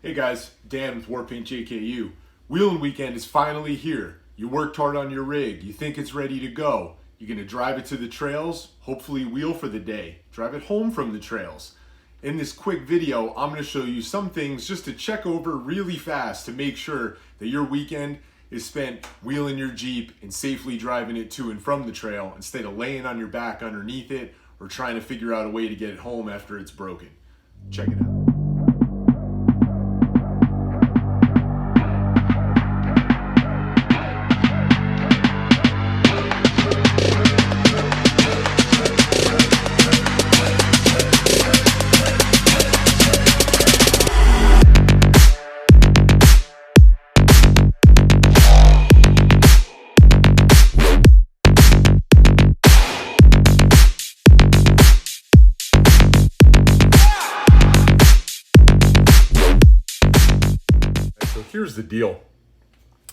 Hey guys, Dan with Warpaint JKU. Wheeling weekend is finally here. You worked hard on your rig, you think it's ready to go. You're gonna drive it to the trails, hopefully wheel for the day, drive it home from the trails. In this quick video, I'm gonna show you some things just to check over really fast to make sure that your weekend is spent wheeling your Jeep and safely driving it to and from the trail instead of laying on your back underneath it or trying to figure out a way to get it home after it's broken. Check it out. Here's the deal.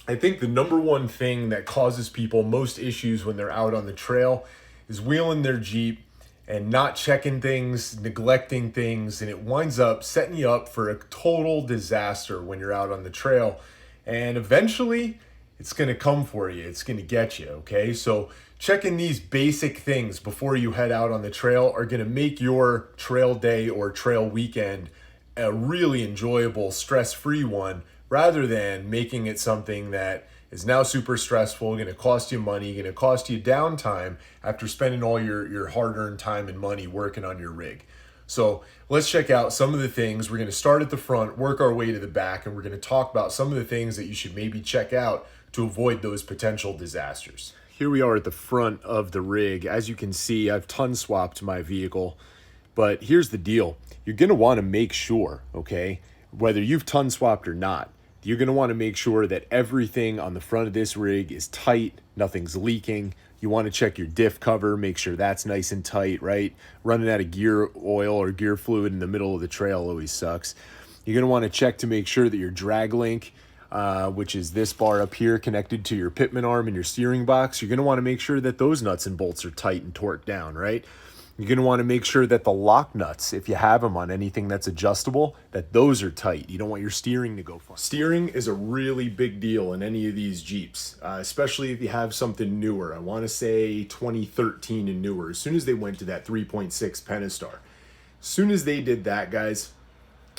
I think the number one thing that causes people most issues when they're out on the trail is wheeling their Jeep and not checking things, neglecting things, and it winds up setting you up for a total disaster when you're out on the trail. And eventually, it's going to come for you. It's going to get you, okay? So checking these basic things before you head out on the trail are going to make your trail day or trail weekend a really enjoyable, stress-free one, rather than making it something that is now super stressful, going to cost you money, going to cost you downtime after spending all your hard-earned time and money working on your rig. So let's check out some of the things. We're going to start at the front, work our way to the back, and we're going to talk about some of the things that you should maybe check out to avoid those potential disasters. Here we are at the front of the rig. As you can see, I've ton swapped my vehicle, but here's the deal. You're going to want to make sure, okay, whether you've ton swapped or not, you're going to want to make sure that everything on the front of this rig is tight, nothing's leaking. You want to check your diff cover, make sure that's nice and tight, right? Running out of gear oil or gear fluid in the middle of the trail always sucks. You're going to want to check to make sure that your drag link, which is this bar up here connected to your pitman arm and your steering box, you're going to want to make sure that those nuts and bolts are tight and torqued down, right? You're going to want to make sure that the lock nuts, if you have them on anything that's adjustable, that those are tight. You don't want your steering to go funny. Steering is a really big deal in any of these Jeeps, especially if you have something newer. I want to say 2013 and newer, as soon as they went to that 3.6 Pentastar. As soon as they did that, guys,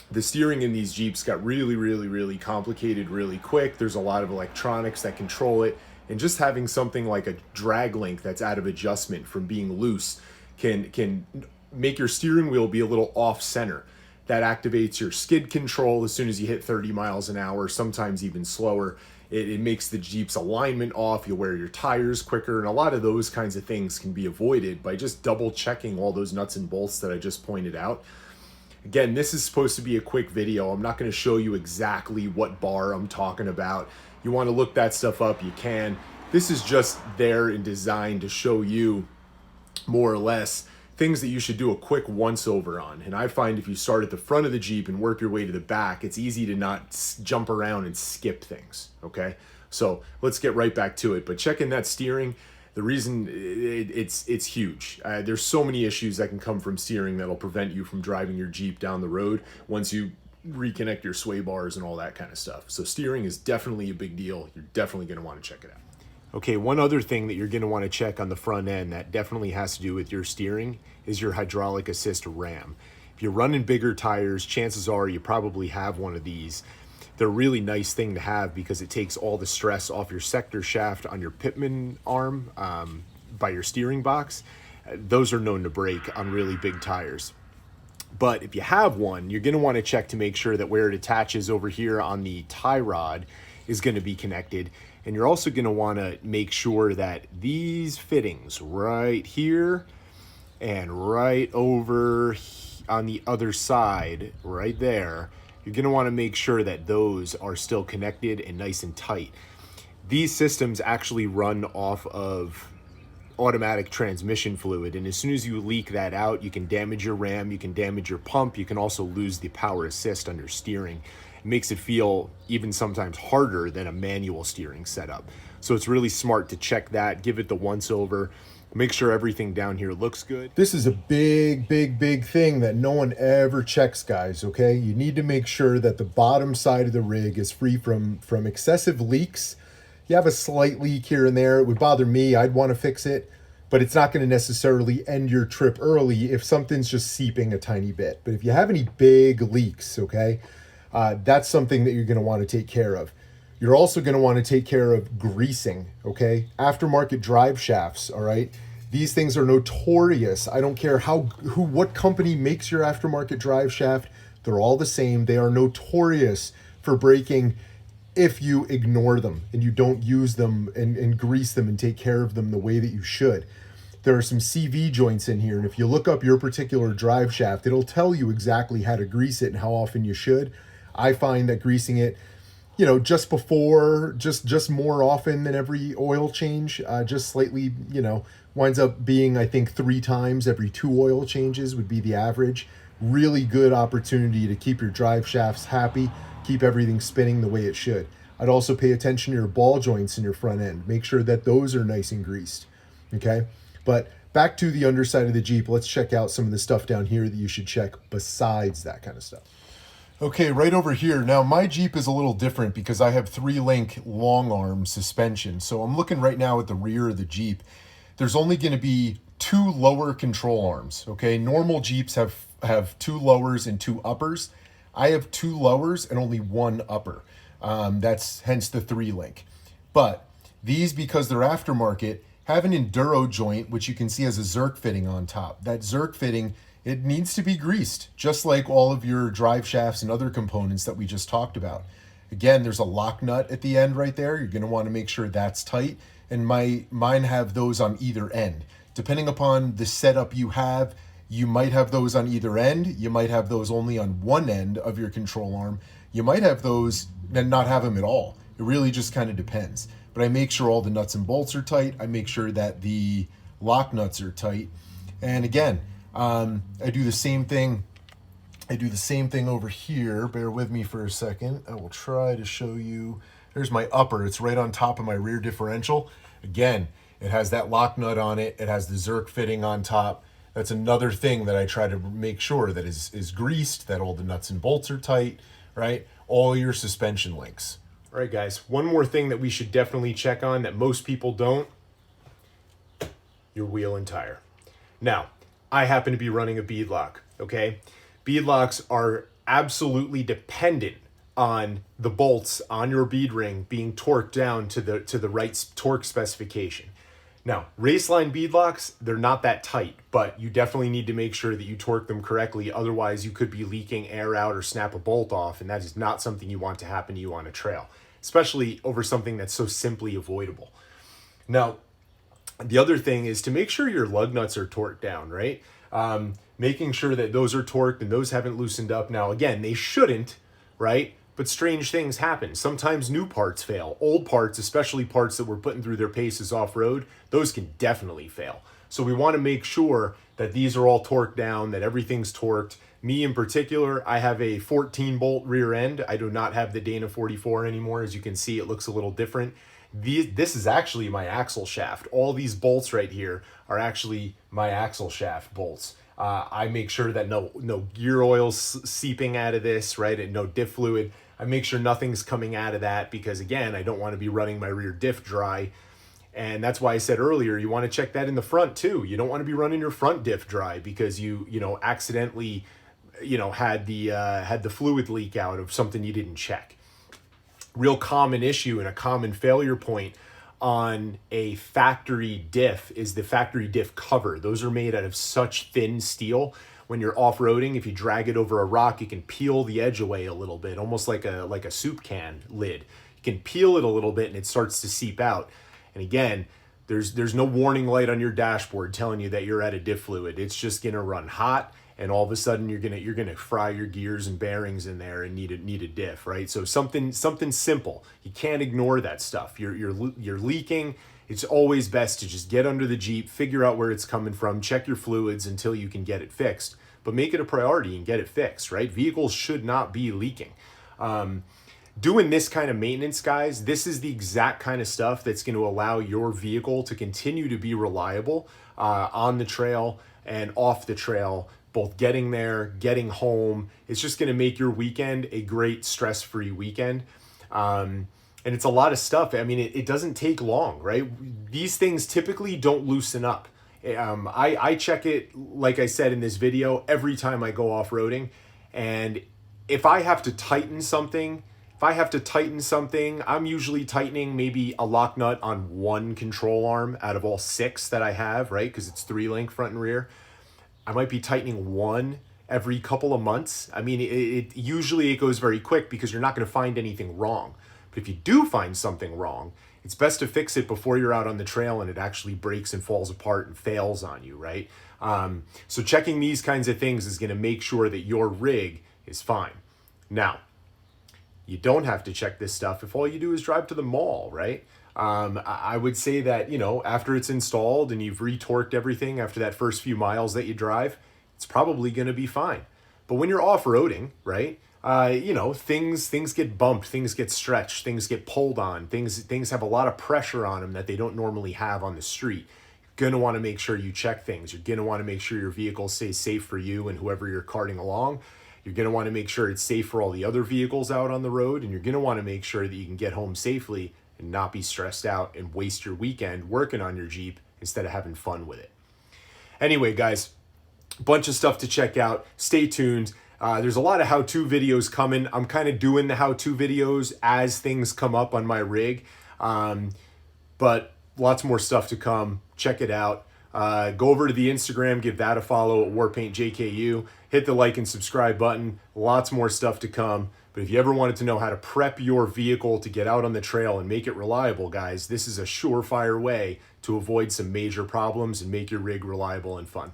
the steering in these Jeeps got really complicated really quick. There's a lot of electronics that control it, and just having something like a drag link that's out of adjustment from being loose can make your steering wheel be a little off center. That activates your skid control as soon as you hit 30 miles an hour, sometimes even slower. It makes the Jeep's alignment off. You'll wear your tires quicker, and a lot of those kinds of things can be avoided by just double checking all those nuts and bolts that I just pointed out. Again, this is supposed to be a quick video. I'm not going to show you exactly what bar I'm talking about. You want to look that stuff up, you can. This is just there and designed to show you more or less things that you should do a quick once over on. And I find if you start at the front of the Jeep and work your way to the back, it's easy to not jump around and skip things, okay? So let's get right back to it. But checking that steering, the reason it's huge. There's so many issues that can come from steering that'll prevent you from driving your Jeep down the road once you reconnect your sway bars and all that kind of stuff. So steering is definitely a big deal. You're definitely going to want to check it out. Okay, one other thing that you're going to want to check on the front end that definitely has to do with your steering is your hydraulic assist ram. If you're running bigger tires, chances are you probably have one of these. They're a really nice thing to have because it takes all the stress off your sector shaft on your pitman arm by your steering box. Those are known to break on really big tires. But if you have one, you're going to want to check to make sure that where it attaches over here on the tie rod is going to be connected. And you're also going to want to make sure that these fittings right here and right over on the other side, right there, you're going to want to make sure that those are still connected and nice and tight. These systems actually run off of automatic transmission fluid, and as soon as you leak that out, you can damage your ram, you can damage your pump, you can also lose the power assist on your steering. It makes it feel even sometimes harder than a manual steering setup. So it's really smart to check that, give it the once over. Make sure everything down here looks good. This is a big thing that no one ever checks, guys, okay? You need to make sure that the bottom side of the rig is free from excessive leaks. You have a slight leak here and there. It would bother me. I'd want to fix it, but it's not going to necessarily end your trip early if something's just seeping a tiny bit. But if you have any big leaks, okay, that's something that you're going to want to take care of. You're also going to want to take care of greasing, okay? Aftermarket drive shafts, all right? These things are notorious. I don't care what company makes your aftermarket drive shaft. They're all the same. They are notorious for breaking if you ignore them and you don't use them and grease them and take care of them the way that you should. There are some CV joints in here, and if you look up your particular drive shaft, it'll tell you exactly how to grease it and how often you should. I find that greasing it, you know, just before, just more often than every oil change, just slightly, you know, winds up being, I think, 3 times every 2 oil changes would be the average. Really good opportunity to keep your drive shafts happy, keep everything spinning the way it should. I'd also pay attention to your ball joints in your front end. Make sure that those are nice and greased, okay? But back to the underside of the Jeep, let's check out some of the stuff down here that you should check besides that kind of stuff. Okay, right over here. Now, my Jeep is a little different because I have 3-link long arm suspension. So I'm looking right now at the rear of the Jeep. There's only going to be 2 lower control arms, okay? Normal Jeeps have 2 lowers and 2 uppers. I have 2 lowers and only 1 upper. That's hence the 3-link. But these, because they're aftermarket, have an enduro joint, which you can see has a Zerk fitting on top. That Zerk fitting, it needs to be greased, just like all of your drive shafts and other components that we just talked about. Again, there's a lock nut at the end right there. You're going to want to make sure that's tight. And mine have those on either end. Depending upon the setup you have, you might have those on either end. You might have those only on one end of your control arm. You might have those and not have them at all. It really just kind of depends. But I make sure all the nuts and bolts are tight. I make sure that the lock nuts are tight. And again, I do the same thing. I do the same thing over here. Bear with me for a second. I will try to show you. There's my upper. It's right on top of my rear differential. Again, it has that lock nut on it. It has the Zerk fitting on top. That's another thing that I try to make sure that is greased, that all the nuts and bolts are tight, right? All your suspension links. All right, guys, one more thing that we should definitely check on that most people don't, your wheel and tire. Now, I happen to be running a beadlock, okay? Beadlocks are absolutely dependent on the bolts on your bead ring being torqued down to the right torque specification. Now, raceline beadlocks, they're not that tight, but you definitely need to make sure that you torque them correctly. Otherwise, you could be leaking air out or snap a bolt off, and that is not something you want to happen to you on a trail, especially over something that's so simply avoidable. Now, the other thing is to make sure your lug nuts are torqued down, right? Making sure that those are torqued and those haven't loosened up. Now, again, they shouldn't, right? But strange things happen. Sometimes new parts fail. Old parts, especially parts that we're putting through their paces off-road, those can definitely fail. So we want to make sure that these are all torqued down, that everything's torqued. Me in particular, I have a 14-bolt rear end. I do not have the Dana 44 anymore. As you can see, it looks a little different. This is actually my axle shaft. All these bolts right here are actually my axle shaft bolts. I make sure that no gear oil's seeping out of this, right? And no diff fluid. I make sure nothing's coming out of that because, again, I don't want to be running my rear diff dry. And that's why I said earlier, you want to check that in the front too. You don't want to be running your front diff dry because you accidentally, had the fluid leak out of something you didn't check. Real common issue and a common failure point on a factory diff is the factory diff cover. Those are made out of such thin steel. When you're off-roading, if you drag it over a rock, you can peel the edge away a little bit, almost like a soup can lid. You can peel it a little bit and it starts to seep out. And again, there's no warning light on your dashboard telling you that you're out of diff fluid. It's just gonna run hot, and all of a sudden you're gonna fry your gears and bearings in there and need a diff, right? So something simple. You can't ignore that stuff. You're leaking. It's always best to just get under the Jeep, figure out where it's coming from, check your fluids until you can get it fixed. But make it a priority and get it fixed, right? Vehicles should not be leaking. Doing this kind of maintenance, guys, this is the exact kind of stuff that's going to allow your vehicle to continue to be reliable on the trail and off the trail, both getting there, getting home. It's just going to make your weekend a great stress-free weekend. And it's a lot of stuff. I mean, it doesn't take long, right? These things typically don't loosen up. I check it, like I said in this video, every time I go off-roading. And if I have to tighten something, I'm usually tightening maybe a lock nut on one control arm out of all 6 that I have, right? Because it's 3-link front and rear. I might be tightening one every couple of months. I mean, usually it goes very quick because you're not going to find anything wrong. But if you do find something wrong, it's best to fix it before you're out on the trail and it actually breaks and falls apart and fails on you, right? So checking these kinds of things is going to make sure that your rig is fine. Now, you don't have to check this stuff if all you do is drive to the mall, right? I would say that, after it's installed and you've retorqued everything after that first few miles that you drive, it's probably going to be fine. But when you're off-roading, right, things get bumped, things get stretched, things get pulled on, things have a lot of pressure on them that they don't normally have on the street. You're going to want to make sure you check things. You're going to want to make sure your vehicle stays safe for you and whoever you're carting along. You're going to want to make sure it's safe for all the other vehicles out on the road, and you're going to want to make sure that you can get home safely and not be stressed out and waste your weekend working on your Jeep instead of having fun with it. Anyway, guys, a bunch of stuff to check out. Stay tuned. There's a lot of how-to videos coming. I'm kind of doing the how-to videos as things come up on my rig, but lots more stuff to come. Check it out. Go over to the Instagram, give that a follow at WarPaintJKU. Hit the like and subscribe button. Lots more stuff to come. But if you ever wanted to know how to prep your vehicle to get out on the trail and make it reliable, guys, this is a surefire way to avoid some major problems and make your rig reliable and fun.